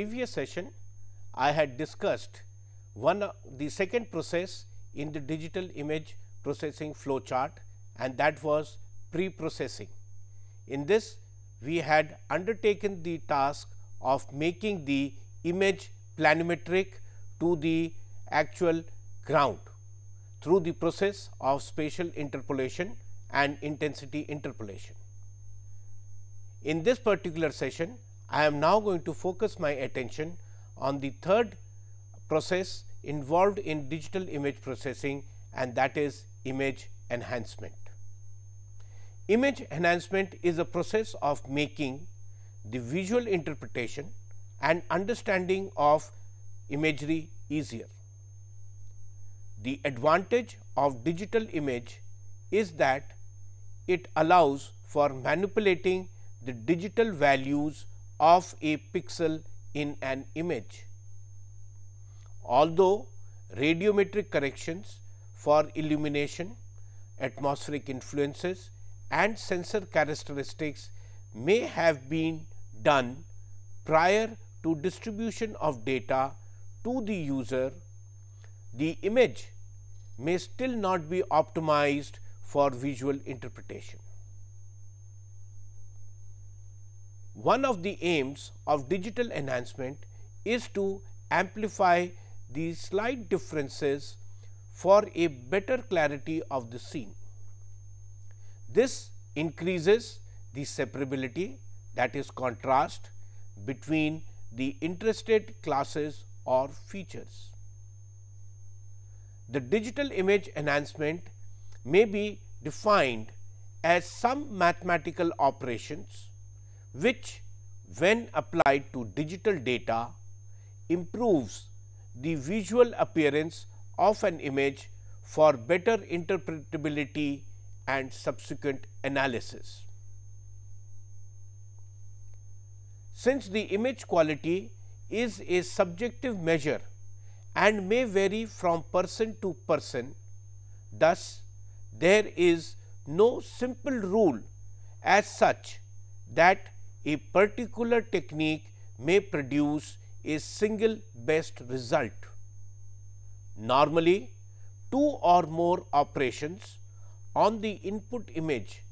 previous session, I had discussed the second process in the digital image processing flow chart, and that was pre-processing. In this, we had undertaken the task of making the image planimetric to the actual ground through the process of spatial interpolation and intensity interpolation. In this particular session, I am now going to focus my attention on the third process involved in digital image processing, and that is image enhancement. Image enhancement is a process of making the visual interpretation and understanding of imagery easier. The advantage of digital image is that it allows for manipulating the digital values of a pixel in an image. Although radiometric corrections for illumination, atmospheric influences and sensor characteristics may have been done prior to distribution of data to the user, the image may still not be optimized for visual interpretation. One of the aims of digital enhancement is to amplify the slight differences for a better clarity of the scene. This increases the separability, that is contrast, between the interested classes or features. The digital image enhancement may be defined as some mathematical operations which, when applied to digital data, improves the visual appearance of an image for better interpretability and subsequent analysis. Since the image quality is a subjective measure and may vary from person to person, thus there is no simple rule as such that a particular technique may produce a single best result. Normally, two or more operations on the input image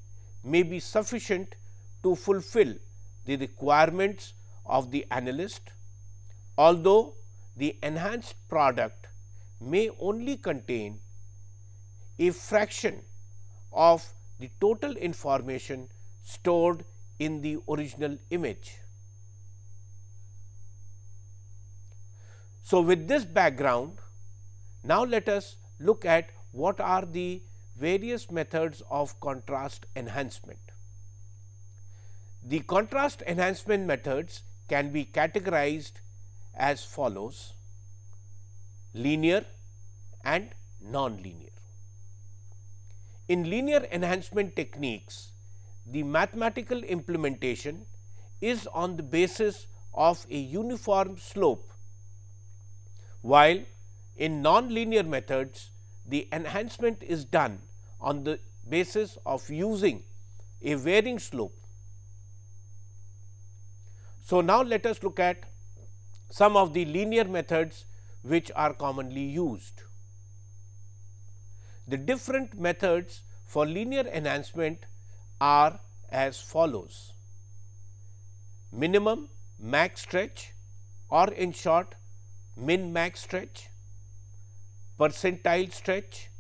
may be sufficient to fulfill the requirements of the analyst, although the enhanced product may only contain a fraction of the total information stored in the original image. So, with this background, now let us look at what are the various methods of contrast enhancement. The contrast enhancement methods can be categorized as follows: linear and non-linear. In linear enhancement techniques, the mathematical implementation is on the basis of a uniform slope, while in non-linear methods the enhancement is done on the basis of using a varying slope. So, now let us look at some of the linear methods which are commonly used. The different methods for linear enhancement are as follows: minimum max stretch, or in short min max stretch, percentile stretch,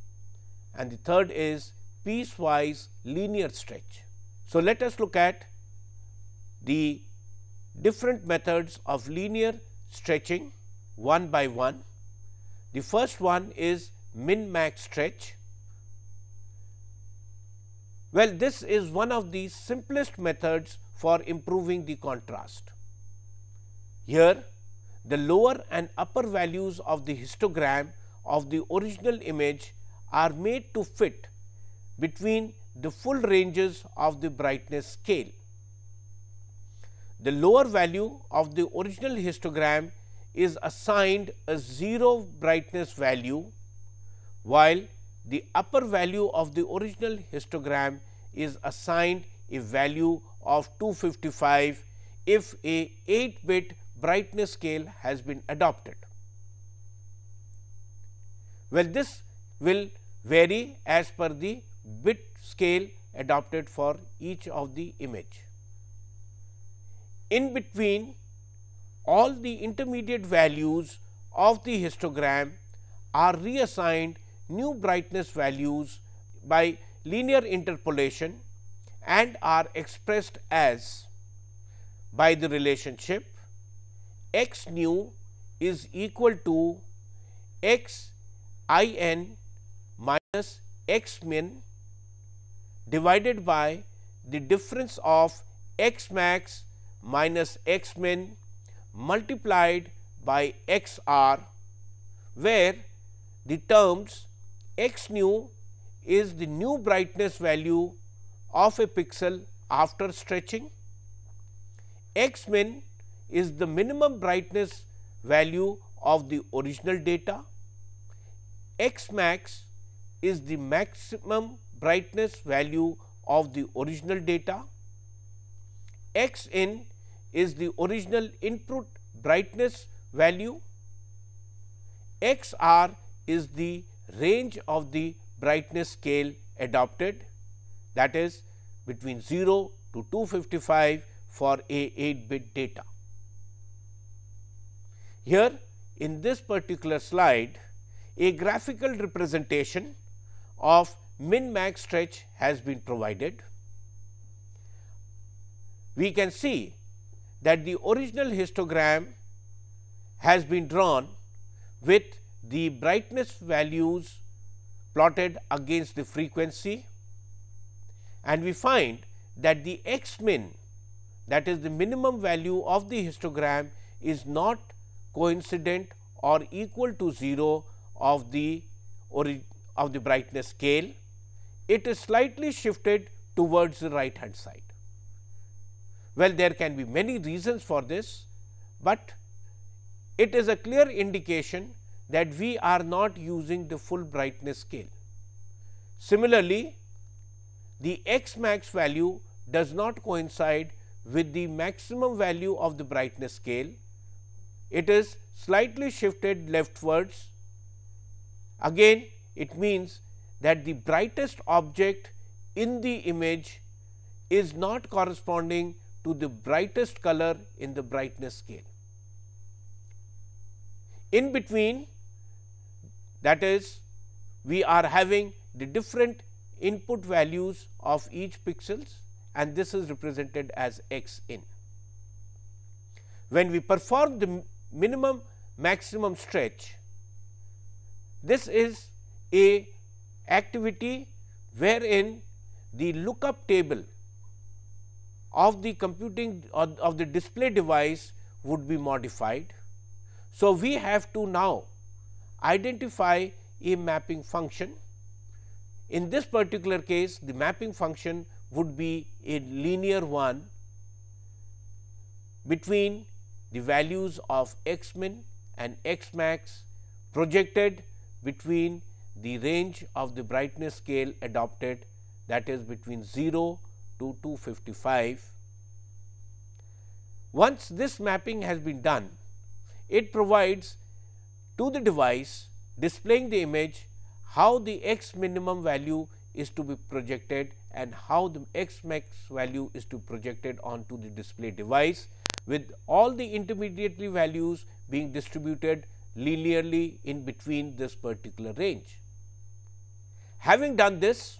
and the third is piecewise linear stretch. So, let us look at the different methods of linear stretching one by one. The first one is min max stretch. Well, this is one of the simplest methods for improving the contrast. Here, the lower and upper values of the histogram of the original image are made to fit between the full ranges of the brightness scale. The lower value of the original histogram is assigned a 0 brightness value, while the upper value of the original histogram is assigned a value of 255 if a 8-bit brightness scale has been adopted. Well, this will vary as per the bit scale adopted for each of the image. In between, all the intermediate values of the histogram are reassigned new brightness values by linear interpolation and are expressed as by the relationship x nu is equal to x I n minus x min divided by the difference of x max minus x min multiplied by x r, where the terms x nu is the new brightness value of a pixel after stretching, x min is the minimum brightness value of the original data, x max is the maximum brightness value of the original data, x in is the original input brightness value, x r is the range of the brightness scale adopted, that is between 0 to 255 for a 8-bit data. Here in this particular slide, a graphical representation of min max stretch has been provided. We can see that the original histogram has been drawn with the brightness values plotted against the frequency, and we find that the x min, that is the minimum value of the histogram, is not coincident or equal to 0 of the brightness scale. It is slightly shifted towards the right hand side. Well, there can be many reasons for this, but it is a clear indication that we are not using the full brightness scale. Similarly, the x max value does not coincide with the maximum value of the brightness scale. It is slightly shifted leftwards. Again, it means that the brightest object in the image is not corresponding to the brightest color in the brightness scale. In between, that is, we are having the different input values of each pixels, and this is represented as x in. When we perform the minimum maximum stretch, this is a activity wherein the lookup table of the computing of the display device would be modified. So, we have to now identify a mapping function. In this particular case, the mapping function would be a linear one between the values of x min and x max projected between the range of the brightness scale adopted, that is between 0 to 255. Once this mapping has been done, it provides to the device displaying the image how the x minimum value is to be projected and how the x max value is to be projected onto the display device, with all the intermediate values being distributed linearly in between this particular range. Having done this,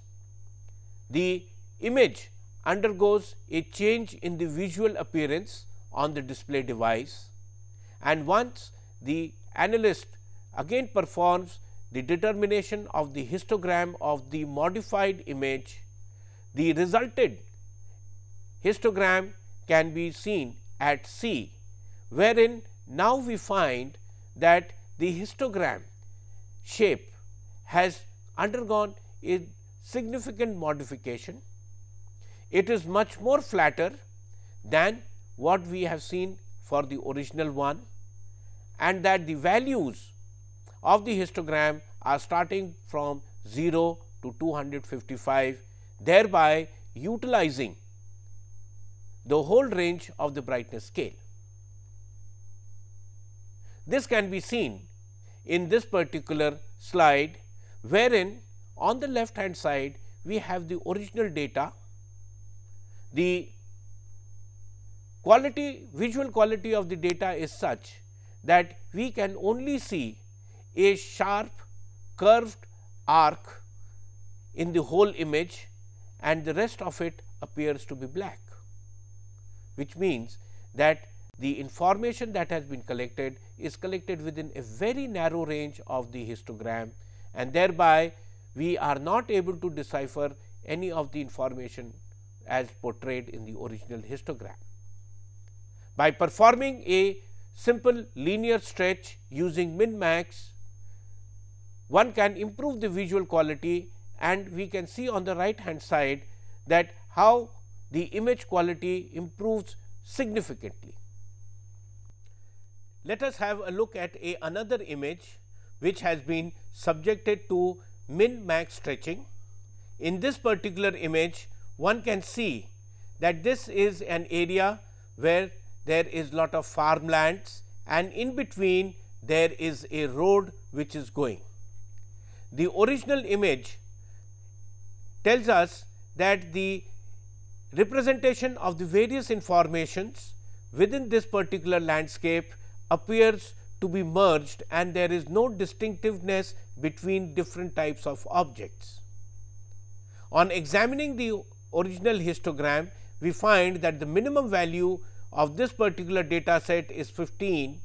the image undergoes a change in the visual appearance on the display device, and once the analyst again performs the determination of the histogram of the modified image, the resulted histogram can be seen at C, wherein now we find that the histogram shape has undergone a significant modification. It is much more flatter than what we have seen for the original one, and that the values of the histogram are starting from 0 to 255, thereby utilizing the whole range of the brightness scale. This can be seen in this particular slide, wherein on the left hand side we have the original data. The visual quality of the data is such that we can only see a sharp curved arc in the whole image, and the rest of it appears to be black, which means that the information that has been collected is collected within a very narrow range of the histogram, and thereby we are not able to decipher any of the information as portrayed in the original histogram. By performing a simple linear stretch using min-max, one can improve the visual quality, and we can see on the right hand side that how the image quality improves significantly. Let us have a look at another image which has been subjected to min-max stretching. In this particular image, one can see that this is an area where there is lot of farmlands, and in between there is a road which is going. The original image tells us that the representation of the various informations within this particular landscape appears to be merged, and there is no distinctiveness between different types of objects. On examining the original histogram, we find that the minimum value of this particular data set is 15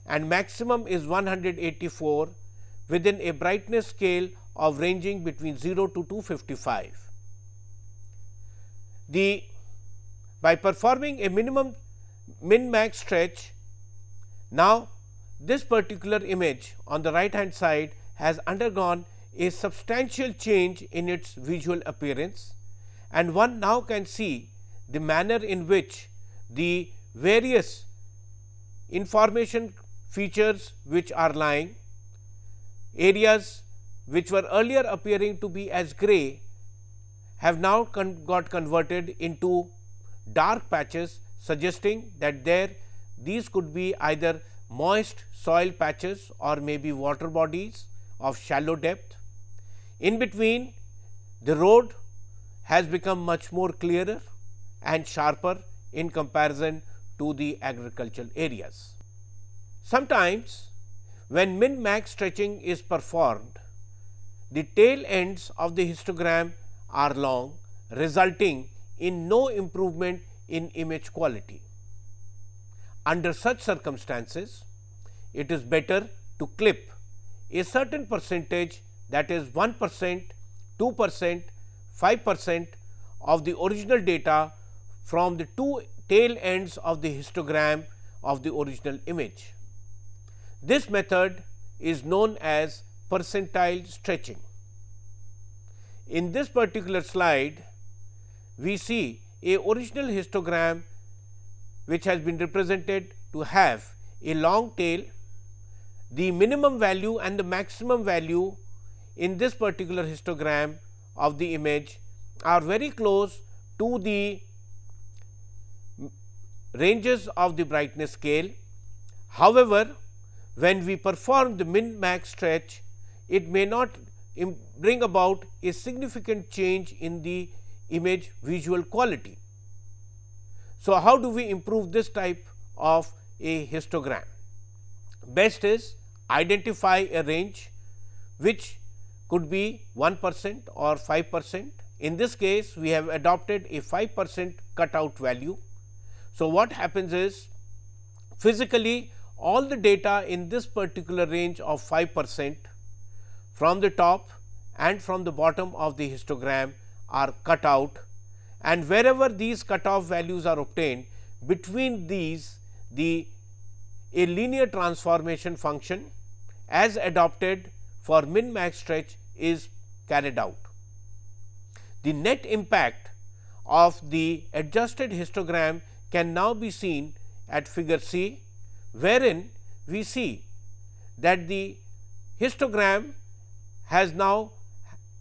and maximum is 184 within a brightness scale of ranging between 0 to 255. By performing a minimum min-max stretch, now this particular image on the right hand side has undergone a substantial change in its visual appearance, and one now can see the manner in which the various information features which are lying, areas which were earlier appearing to be as gray have now got converted into dark patches, suggesting that these could be either moist soil patches or maybe water bodies of shallow depth. In between, the road has become much more clearer and sharper in comparison to the agricultural areas. Sometimes when min-max stretching is performed, the tail ends of the histogram are long, resulting in no improvement in image quality. Under such circumstances, it is better to clip a certain percentage, that is 1%, 2%, 5% of the original data from the two tail ends of the histogram of the original image. This method is known as percentile stretching. In this particular slide, we see a original histogram which has been represented to have a long tail. The minimum value and the maximum value in this particular histogram of the image are very close to the ranges of the brightness scale. However, when we perform the min-max stretch, it may not bring about a significant change in the image visual quality. So, how do we improve this type of a histogram? Best is identify a range which could be 1% or 5%. In this case, we have adopted a 5% cutout value. So, what happens is, physically all the data in this particular range of 5% from the top and from the bottom of the histogram are cut out, and wherever these cutoff values are obtained, between these a linear transformation function as adopted for min-max stretch is carried out. The net impact of the adjusted histogram can now be seen at figure C, wherein we see that the histogram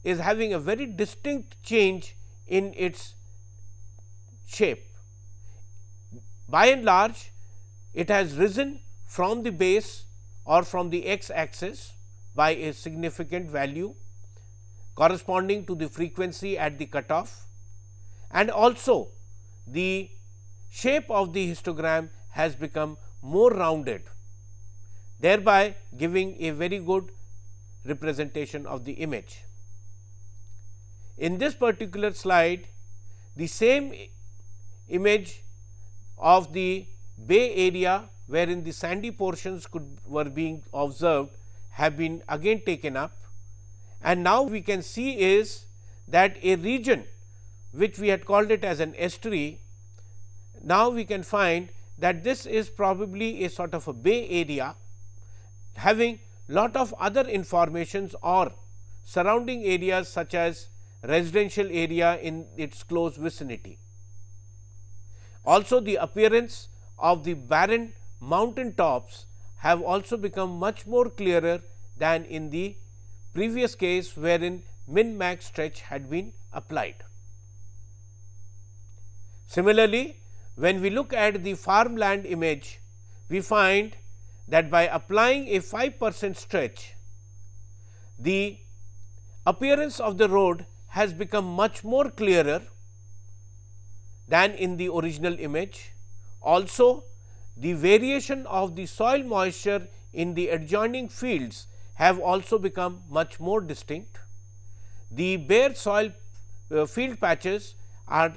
is having a very distinct change in its shape. By and large, it has risen from the base or from the x axis by a significant value corresponding to the frequency at the cutoff, and also the shape of the histogram has become more rounded, thereby giving a very good representation of the image. In this particular slide, the same image of the bay area wherein the sandy portions were being observed have been again taken up, and now we can see is that a region which we had called it as an estuary, now we can find that this is probably a sort of a bay area having lot of other informations or surrounding areas such as residential area in its close vicinity. Also, the appearance of the barren mountain tops have also become much more clearer than in the previous case wherein min max stretch had been applied. Similarly, when we look at the farmland image, we find that by applying a 5% stretch, the appearance of the road has become much more clearer than in the original image. Also, the variation of the soil moisture in the adjoining fields have also become much more distinct. The bare soil field patches are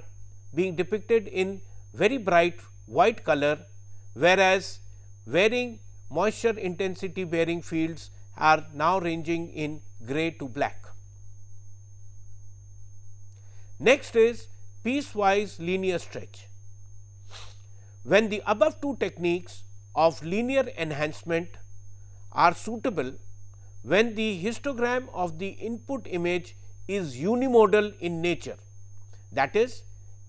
being depicted in very bright white color, whereas varying moisture intensity bearing fields are now ranging in gray to black. Next is piecewise linear stretch. When the above two techniques of linear enhancement are suitable, when the histogram of the input image is unimodal in nature, that is,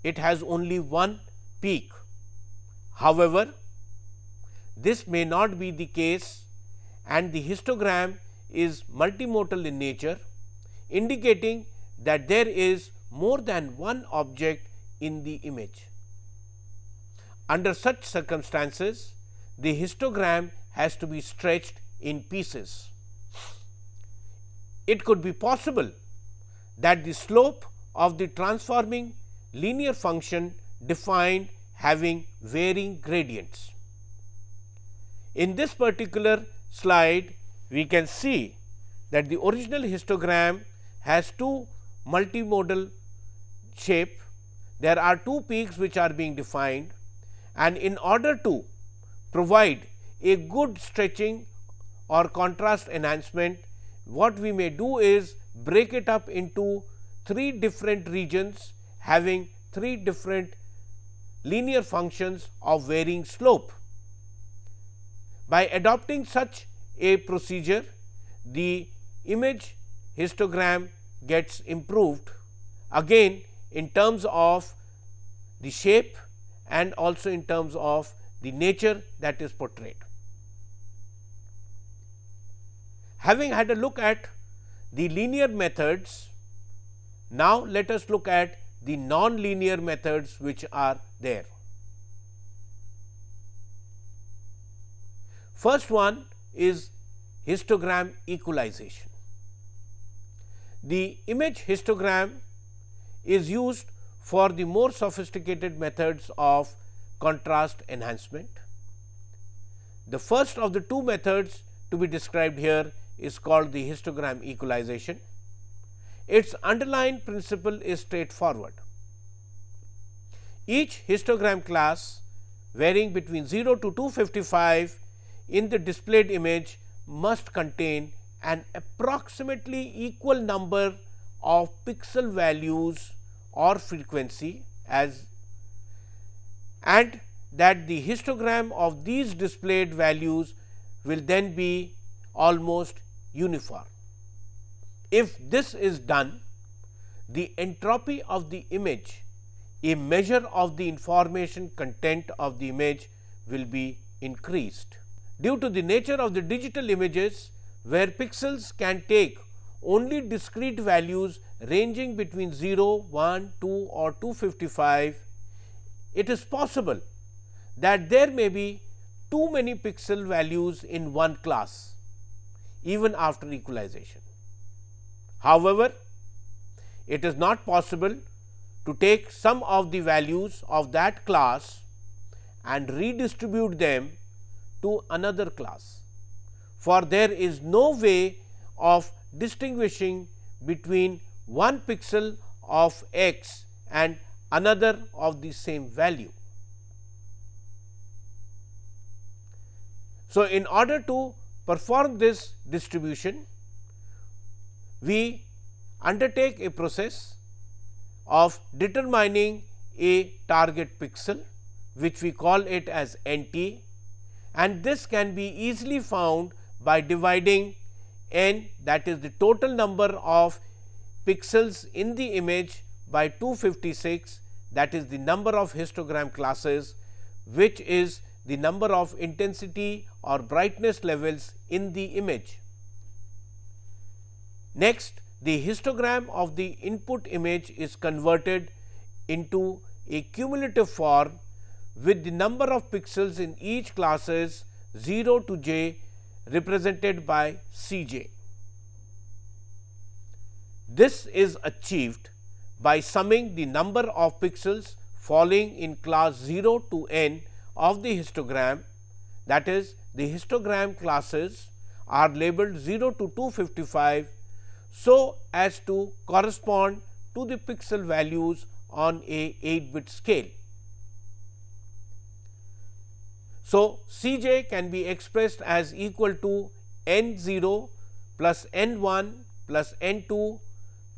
it has only one peak. However, this may not be the case and the histogram is multimodal in nature, indicating that there is more than one object in the image. Under such circumstances, the histogram has to be stretched in pieces. It could be possible that the slope of the transforming linear function defined having varying gradients. In this particular slide, we can see that the original histogram has two multimodal shape. There are two peaks which are being defined, and in order to provide a good stretching or contrast enhancement, what we may do is break it up into three different regions having three different linear functions of varying slope. By adopting such a procedure, the image histogram gets improved again in terms of the shape and also in terms of the nature that is portrayed. Having had a look at the linear methods, now let us look at the non-linear methods which are there. First one is histogram equalization. The image histogram is used for the more sophisticated methods of contrast enhancement. The first of the two methods to be described here is called the histogram equalization. Its underlying principle is straightforward. Each histogram class varying between 0 to 255 in the displayed image must contain an approximately equal number of pixel values or frequency and that the histogram of these displayed values will then be almost uniform. If this is done, the entropy of the image, a measure of the information content of the image, will be increased. Due to the nature of the digital images, where pixels can take only discrete values ranging between 0, 1, 2 or 255, it is possible that there may be too many pixel values in one class even after equalization. However, it is not possible to take some of the values of that class and redistribute them to another class, for there is no way of distinguishing between one pixel of x and another of the same value. So, in order to perform this distribution, we undertake a process of determining a target pixel, which we call it as NT, and this can be easily found by dividing n, that is the total number of pixels in the image, by 256, that is the number of histogram classes, which is the number of intensity or brightness levels in the image. Next, the histogram of the input image is converted into a cumulative form with the number of pixels in each classes 0 to j represented by Cj. This is achieved by summing the number of pixels falling in class 0 to n of the histogram, that is, the histogram classes are labeled 0 to 255 so as to correspond to the pixel values on a 8-bit scale. So, Cj can be expressed as equal to n0 plus n1 plus n2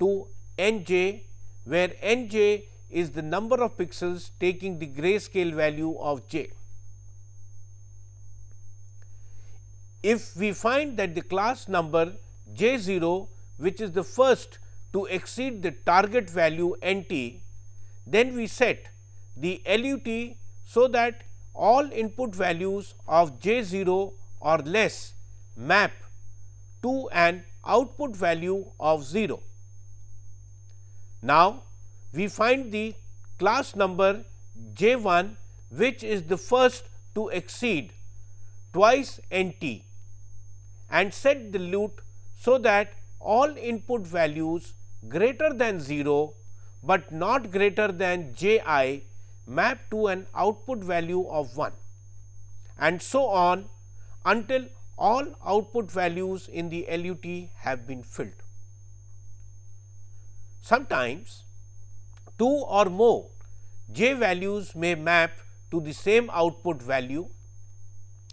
to nj, where nj is the number of pixels taking the grayscale value of j. If we find that the class number j0, which is the first to exceed the target value NT, then we set the LUT so that all input values of j0 or less map to an output value of 0. Now, we find the class number j1, which is the first to exceed twice NT, and set the LUT so that all input values greater than 0, but not greater than ji map to an output value of 1, and so on until all output values in the LUT have been filled. Sometimes 2 or more j values may map to the same output value.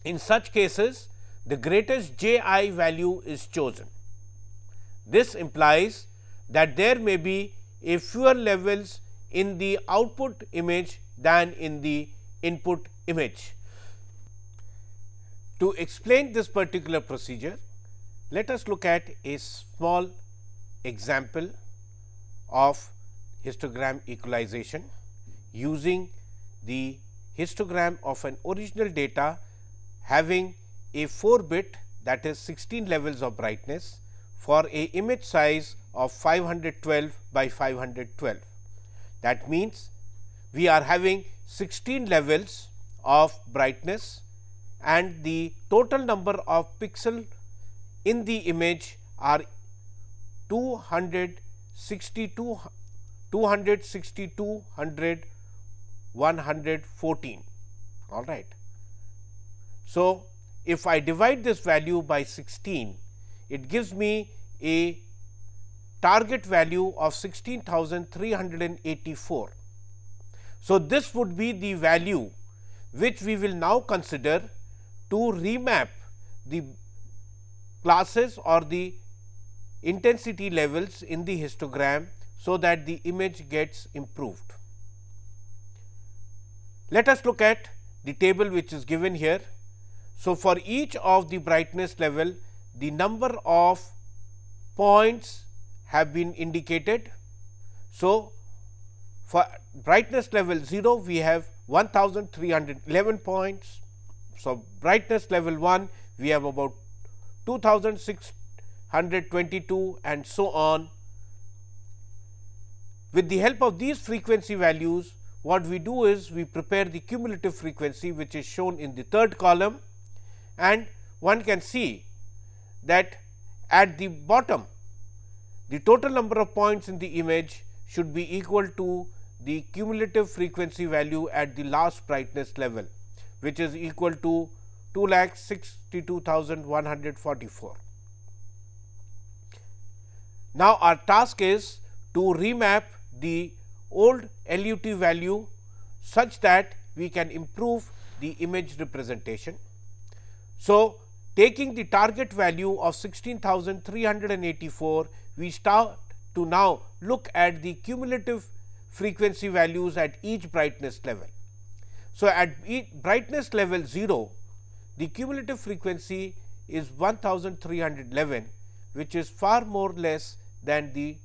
In such cases, the greatest ji value is chosen. This implies that there may be a fewer levels in the output image than in the input image. To explain this particular procedure, let us look at a small example of histogram equalization using the histogram of an original data having a 4-bit, that is 16 levels of brightness, for a image size of 512 by 512. That means, we are having 16 levels of brightness and the total number of pixel in the image are 262,114. All right. So, if I divide this value by 16, it gives me a target value of 16,384. So, this would be the value which we will now consider to remap the classes or the intensity levels in the histogram, so that the image gets improved. Let us look at the table which is given here. So, for each of the brightness level, the number of points have been indicated. So, for brightness level 0, we have 1311 points. So, brightness level 1, we have about 2622 and so on. With the help of these frequency values, what we do is we prepare the cumulative frequency, which is shown in the third column, and one can see that at the bottom the total number of points in the image should be equal to the cumulative frequency value at the last brightness level, which is equal to 2,62,144. Now, our task is to remap the old LUT value such that we can improve the image representation. So, taking the target value of 16,384, we start to now look at the cumulative frequency values at each brightness level. So, at each brightness level 0, the cumulative frequency is 1311, which is far more less than the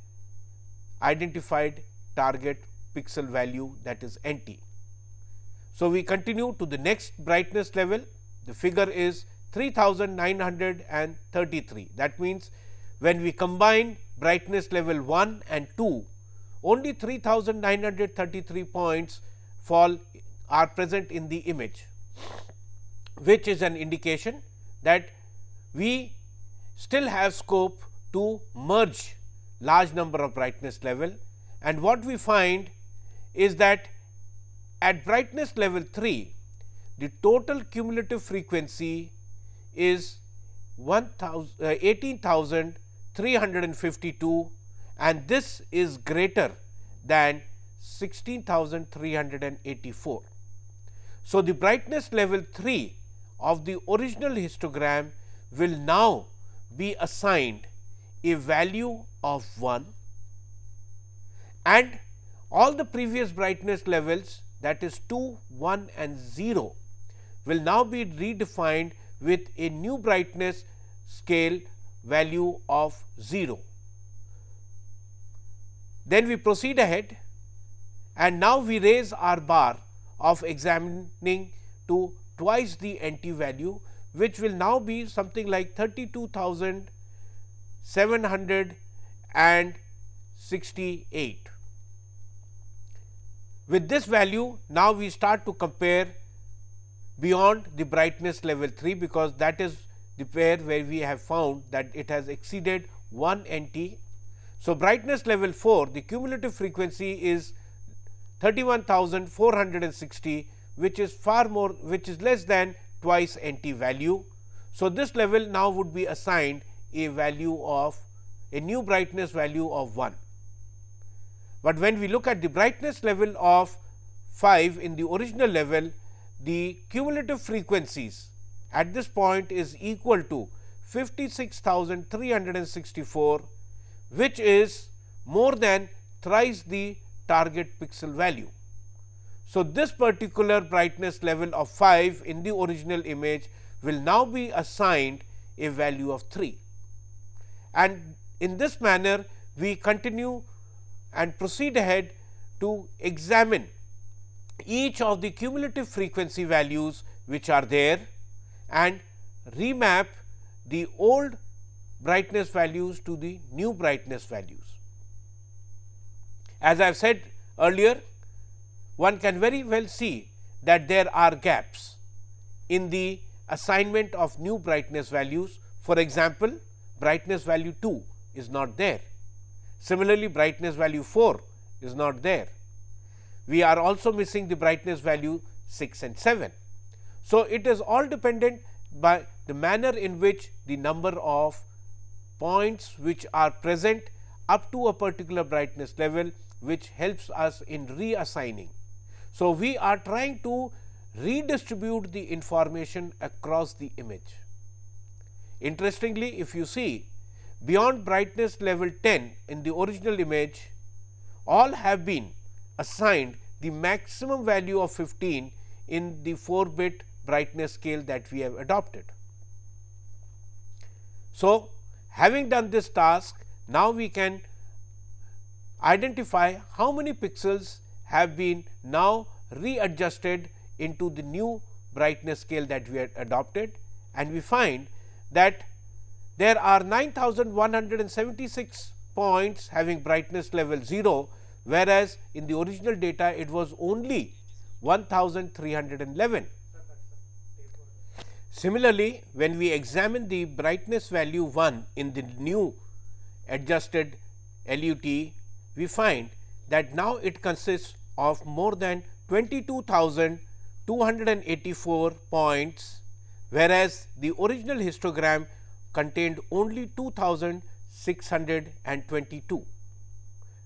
identified target pixel value, that is NT. So, we continue to the next brightness level. The figure is 3933. That means, when we combine brightness level 1 and 2, only 3933 points are present in the image, which is an indication that we still have scope to merge large number of brightness level. And what we find is that at brightness level 3, the total cumulative frequency is 18,352, and this is greater than 16,384. So, the brightness level 3 of the original histogram will now be assigned a value of 1, and all the previous brightness levels, that is 2, 1 and 0, will now be redefined with a new brightness scale value of 0. Then we proceed ahead, and now we raise our bar of examining to twice the NT value, which will now be something like 32,768. With this value, now we start to compare beyond the brightness level 3, because that is the pair where we have found that it has exceeded 1 NT. So, brightness level 4, the cumulative frequency is 31,460, which is less than twice NT value. So, this level now would be assigned a new brightness value of 1. But when we look at the brightness level of 5 in the original level, the cumulative frequencies at this point is equal to 56,364, which is more than thrice the target pixel value. So, this particular brightness level of 5 in the original image will now be assigned a value of 3, and in this manner we continue and proceed ahead to examine each of the cumulative frequency values which are there and remap the old brightness values to the new brightness values. As I have said earlier, one can very well see that there are gaps in the assignment of new brightness values. For example, brightness value 2 is not there. Similarly, brightness value 4 is not there. We are also missing the brightness value 6 and 7. So, it is all dependent by the manner in which the number of points which are present up to a particular brightness level, which helps us in reassigning. So, we are trying to redistribute the information across the image. Interestingly, if you see, beyond brightness level 10 in the original image, all have been assigned the maximum value of 15 in the 4-bit brightness scale that we have adopted. So, having done this task, now we can identify how many pixels have been now readjusted into the new brightness scale that we had adopted, and we find that there are 9,176 points having brightness level 0, whereas in the original data it was only 1311. Similarly, when we examine the brightness value 1 in the new adjusted LUT, we find that now it consists of more than 22,284 points, whereas the original histogram contained only 2,622,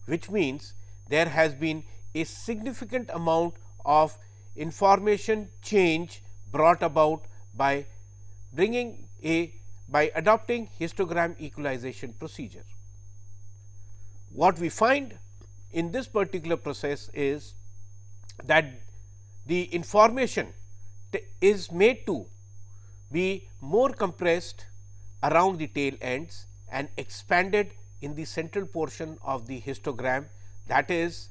which means there has been a significant amount of information change brought about by adopting histogram equalization procedure. What we find in this particular process is that the information is made to be more compressed around the tail ends and expanded in the central portion of the histogram. That is,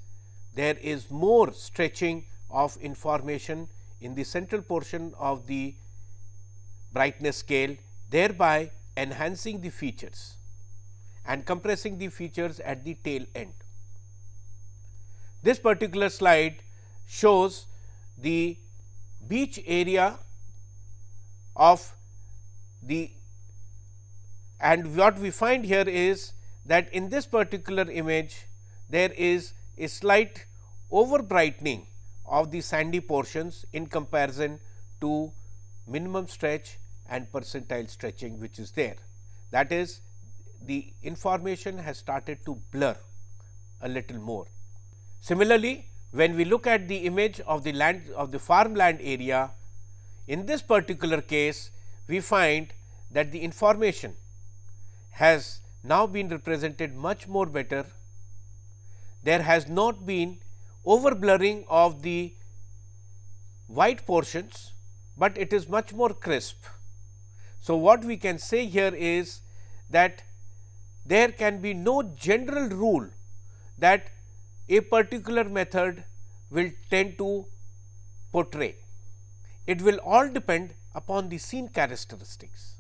there is more stretching of information in the central portion of the brightness scale, thereby enhancing the features and compressing the features at the tail end. This particular slide shows the beach area of the, and what we find here is that in this particular image there is a slight over brightening of the sandy portions in comparison to minimum stretch and percentile stretching which is there. That is, the information has started to blur a little more. Similarly, when we look at the image of the land of the farmland area, in this particular case we find that the information has now been represented much more better. There has not been over blurring of the white portions, but it is much more crisp. So, what we can say here is that there can be no general rule that a particular method will tend to portray. It will all depend upon the scene characteristics.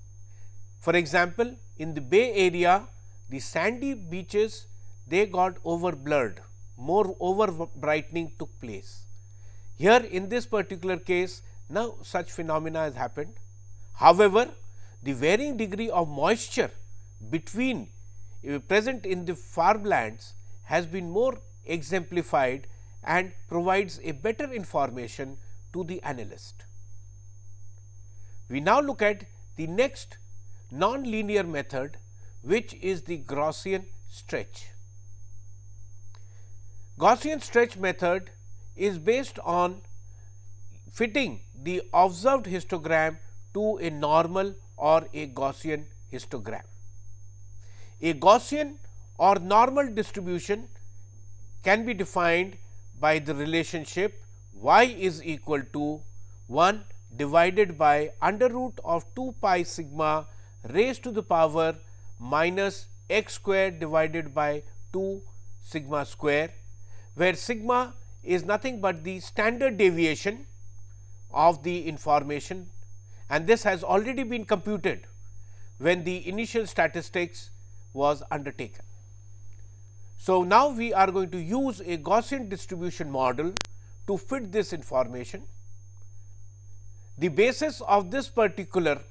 For example, in the Bay Area, the sandy beaches, they got over blurred, more over brightening took place. Here in this particular case, no such phenomena has happened. However, the varying degree of moisture between present in the farmlands has been more exemplified and provides a better information to the analyst. We now look at the next non-linear method, which is the Gaussian stretch. Gaussian stretch method is based on fitting the observed histogram to a normal or a Gaussian histogram. A Gaussian or normal distribution can be defined by the relationship y is equal to 1 divided by under root of 2 pi sigma raised to the power minus x square divided by 2 sigma square, where sigma is nothing but the standard deviation of the information, and this has already been computed when the initial statistics was undertaken. So, now we are going to use a Gaussian distribution model to fit this information. The basis of this particular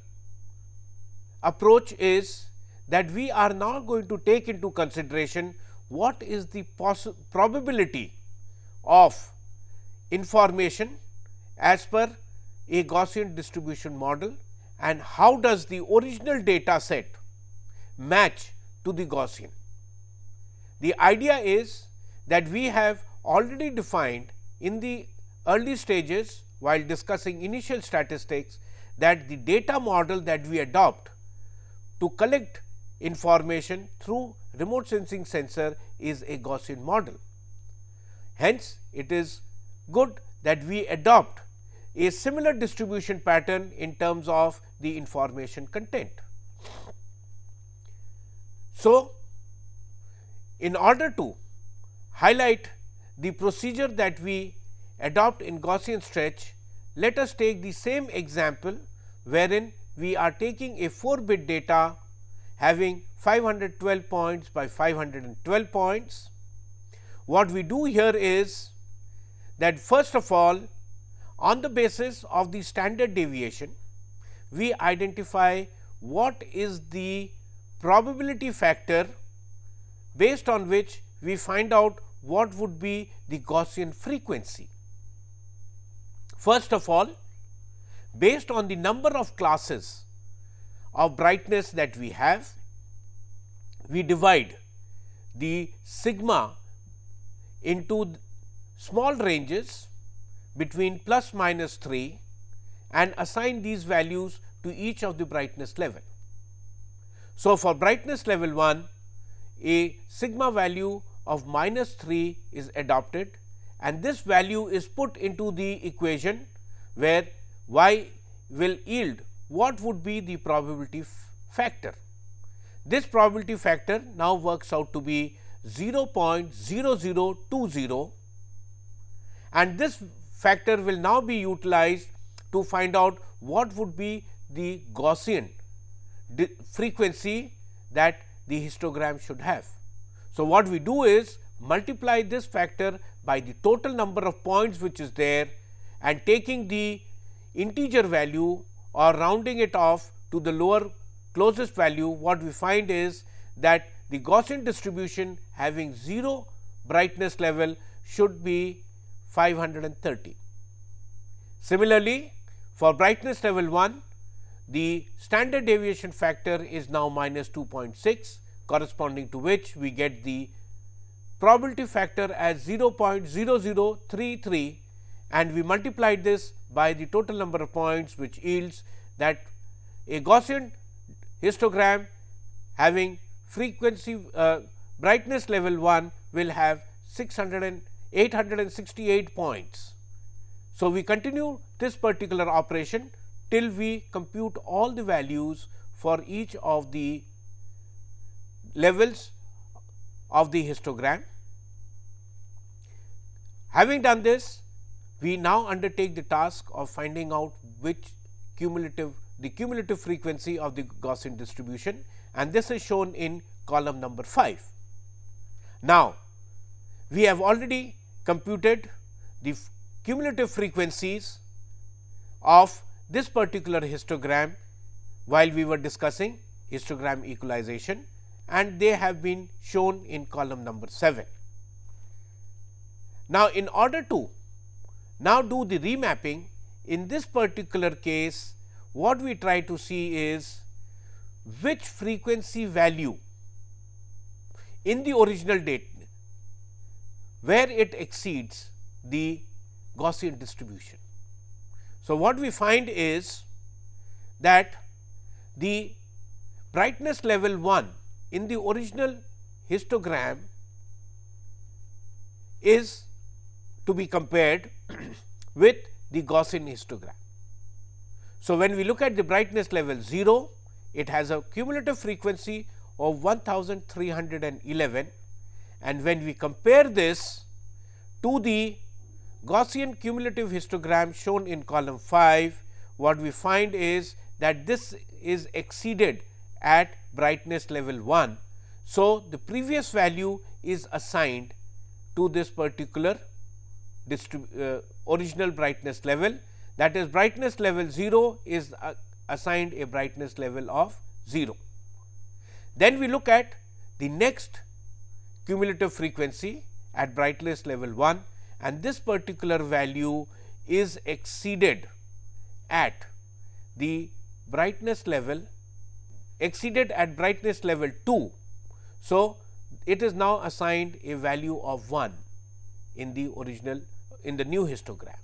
approach is that we are now going to take into consideration what is the probability of information as per a Gaussian distribution model and how does the original data set match to the Gaussian. The idea is that we have already defined in the early stages while discussing initial statistics that the data model that we adopt to collect information through remote sensing sensor is a Gaussian model. Hence, it is good that we adopt a similar distribution pattern in terms of the information content. So, in order to highlight the procedure that we adopt in Gaussian stretch, let us take the same example wherein we are taking a 4-bit data having 512 points by 512 points. what we do here is that first of all, on the basis of the standard deviation, we identify what is the probability factor based on which we find out what would be the Gaussian frequency. First of all, based on the number of classes of brightness that we have, we divide the sigma into small ranges between plus minus 3 and assign these values to each of the brightness level. So, for brightness level 1, a sigma value of minus 3 is adopted and this value is put into the equation where y will yield what would be the probability factor. This probability factor now works out to be 0.0020, and this factor will now be utilized to find out what would be the Gaussian frequency that the histogram should have. So, what we do is multiply this factor by the total number of points which is there, and taking the integer value or rounding it off to the lower closest value, what we find is that the Gaussian distribution having 0 brightness level should be 530. Similarly, for brightness level 1, the standard deviation factor is now minus 2.6, corresponding to which we get the probability factor as 0.0033, and we multiplied this by the total number of points, which yields that a Gaussian histogram having frequency brightness level 1 will have 868 points. So, we continue this particular operation till we compute all the values for each of the levels of the histogram. Having done this, we now undertake the task of finding out which the cumulative frequency of the Gaussian distribution, and this is shown in column number 5. Now, we have already computed the cumulative frequencies of this particular histogram while we were discussing histogram equalization, and they have been shown in column number 7. Now, in order to now do the remapping, in this particular case, what we try to see is which frequency value in the original data where it exceeds the Gaussian distribution. So, what we find is that the brightness level 1 in the original histogram is to be compared with the Gaussian histogram. So, when we look at the brightness level 0, it has a cumulative frequency of 1311, and when we compare this to the Gaussian cumulative histogram shown in column 5, what we find is that this is exceeded at brightness level 1. So, the previous value is assigned to this particular original brightness level, that is brightness level 0 is assigned a brightness level of 0. Then we look at the next cumulative frequency at brightness level 1, and this particular value is exceeded at the brightness level at brightness level 2. So, it is now assigned a value of 1 in the new histogram.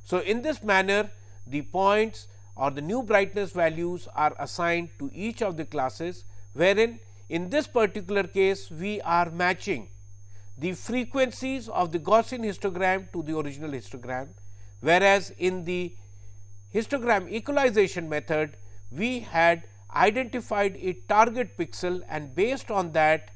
So, in this manner, the points or the new brightness values are assigned to each of the classes, wherein in this particular case we are matching the frequencies of the Gaussian histogram to the original histogram, whereas in the histogram equalization method we had identified a target pixel, and based on that,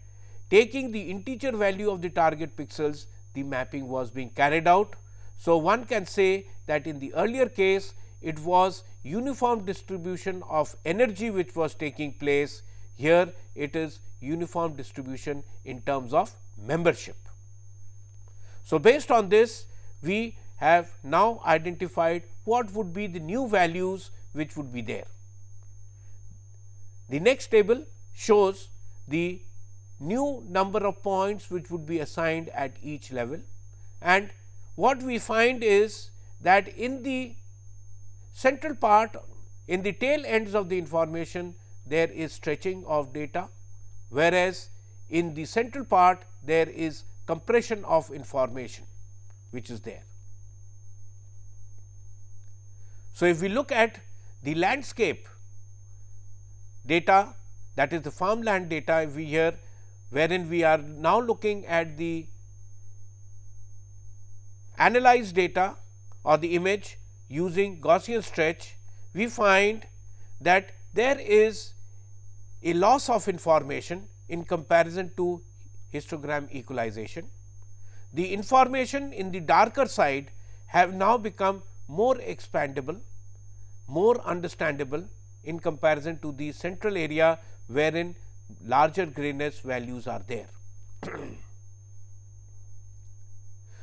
taking the integer value of the target pixels, the mapping was being carried out. So, one can say that in the earlier case it was uniform distribution of energy which was taking place. Here it is uniform distribution in terms of membership. So, based on this, we have now identified what would be the new values which would be there. The next table shows the new number of points which would be assigned at each level, and what we find is that in the central part, in the tail ends of the information, there is stretching of data, whereas in the central part there is compression of information which is there. So, if we look at the landscape data, that is the farmland data we here, wherein we are now looking at the analyzed data or the image using Gaussian stretch, we find that there is a loss of information in comparison to histogram equalization. The information in the darker side have now become more expandable, more understandable in comparison to the central area, wherein larger grayness values are there.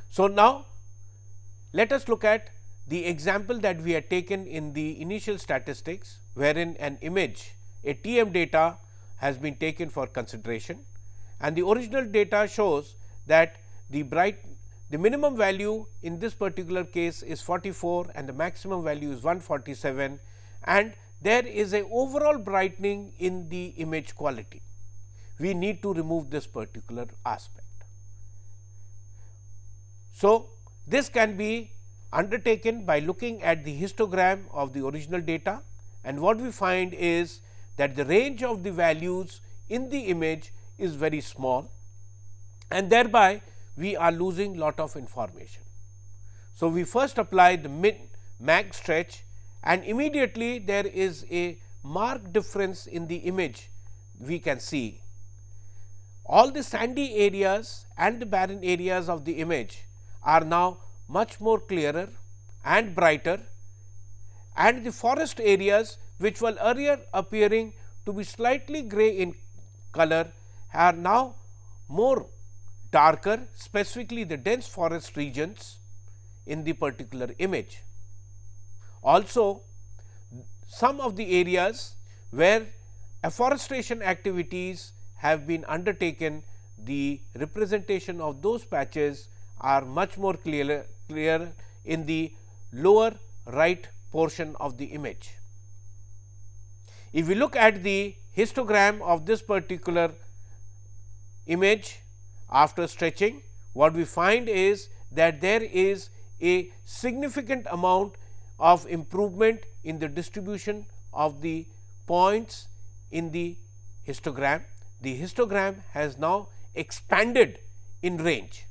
So, now let us look at the example that we had taken in the initial statistics, wherein an image, a TM data has been taken for consideration, and the original data shows that the minimum value in this particular case is 44 and the maximum value is 147, and there is a overall brightening in the image quality. We need to remove this particular aspect. So, this can be undertaken by looking at the histogram of the original data, and what we find is that the range of the values in the image is very small, and thereby we are losing lot of information. So, we first apply the mag stretch, and immediately there is a marked difference in the image. We can see all the sandy areas and the barren areas of the image are now much more clearer and brighter, and the forest areas which were earlier appearing to be slightly gray in color are now more darker, specifically the dense forest regions in the particular image. Also, some of the areas where afforestation activities have been undertaken, the representation of those patches are much more clear in the lower right portion of the image. If we look at the histogram of this particular image after stretching, what we find is that there is a significant amount of improvement in the distribution of the points in the histogram. The histogram has now expanded in range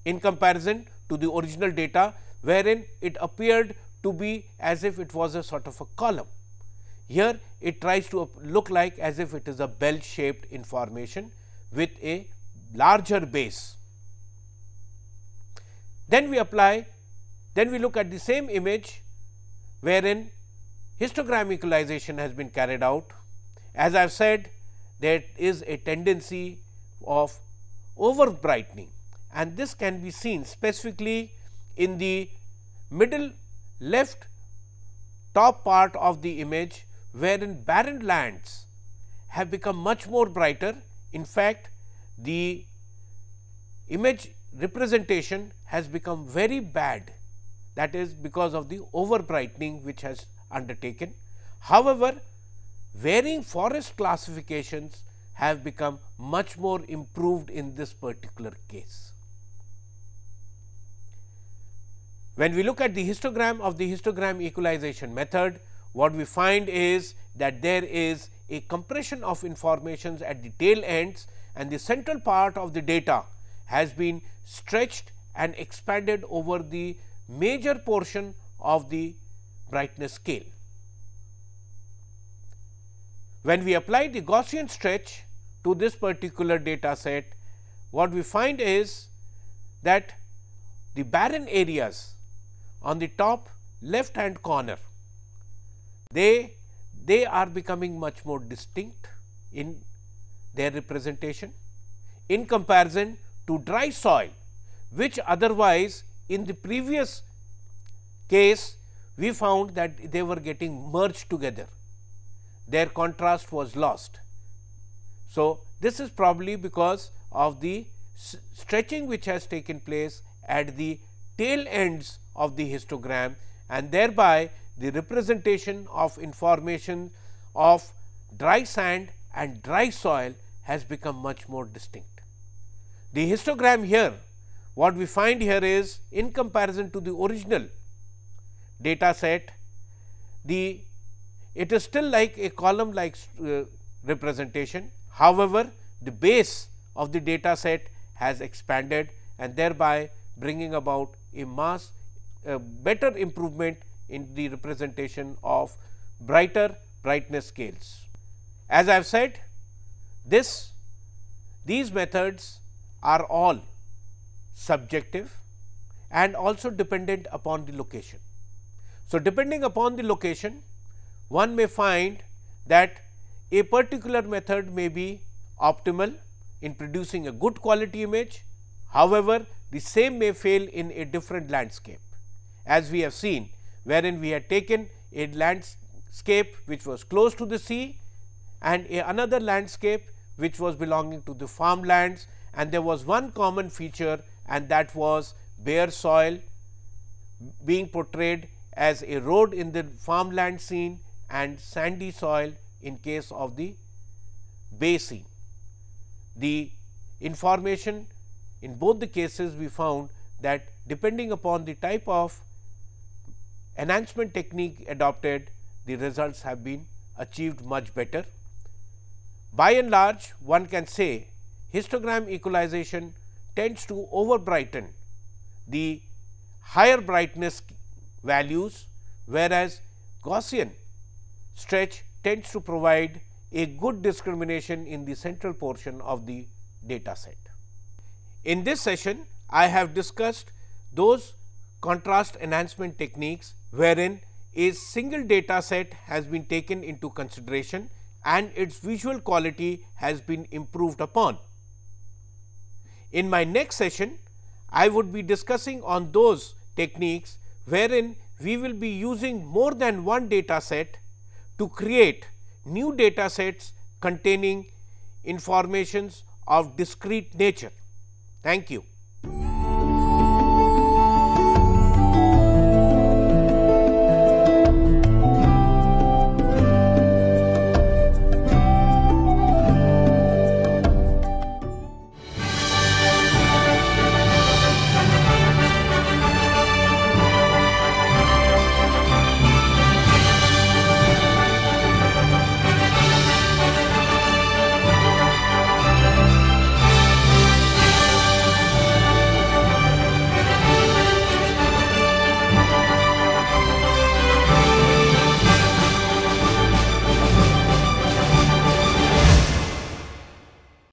in comparison to the original data, wherein it appeared to be as if it was a sort of a column. Here it tries to look like as if it is a bell shaped information with a larger base. Then we look at the same image, wherein histogram equalization has been carried out. As I have said, there is a tendency of over brightening, and this can be seen specifically in the middle left top part of the image, wherein barren lands have become much more brighter. In fact, the image representation has become very bad, that is because of the over brightening which has undertaken. However, varying forest classifications have become much more improved in this particular case. When we look at the histogram of the histogram equalization method, what we find is that there is a compression of informations at the tail ends, and the central part of the data has been stretched and expanded over the major portion of the brightness scale. When we apply the Gaussian stretch to this particular data set, what we find is that the barren areas on the top left hand corner, they are becoming much more distinct in their representation in comparison to dry soil, which otherwise in the previous case we found that they were getting merged together, their contrast was lost. So, this is probably because of the stretching which has taken place at the tail ends of the histogram, and thereby the representation of information of dry sand and dry soil has become much more distinct. The histogram here, what we find here is, in comparison to the original data set, it is still like a column like representation. However, the base of the data set has expanded, and thereby bringing about a better improvement in the representation of brighter brightness scales. As I have said, these methods are all subjective and also dependent upon the location. So, depending upon the location, one may find that a particular method may be optimal in producing a good quality image. However, the same may fail in a different landscape, as we have seen, wherein we had taken a landscape which was close to the sea and another landscape which was belonging to the farmlands, and there was one common feature, and that was bare soil being portrayed as a road in the farmland scene and sandy soil in case of the bay scene. The information in both the cases, we found that depending upon the type of enhancement technique adopted, the results have been achieved much better. By and large, one can say histogram equalization tends to over brighten the higher brightness values, whereas Gaussian stretch tends to provide a good discrimination in the central portion of the data set. In this session, I have discussed those contrast enhancement techniques wherein a single data set has been taken into consideration and its visual quality has been improved upon. In my next session, I would be discussing on those techniques wherein we will be using more than one data set to create new data sets containing informations of discrete nature. Thank you.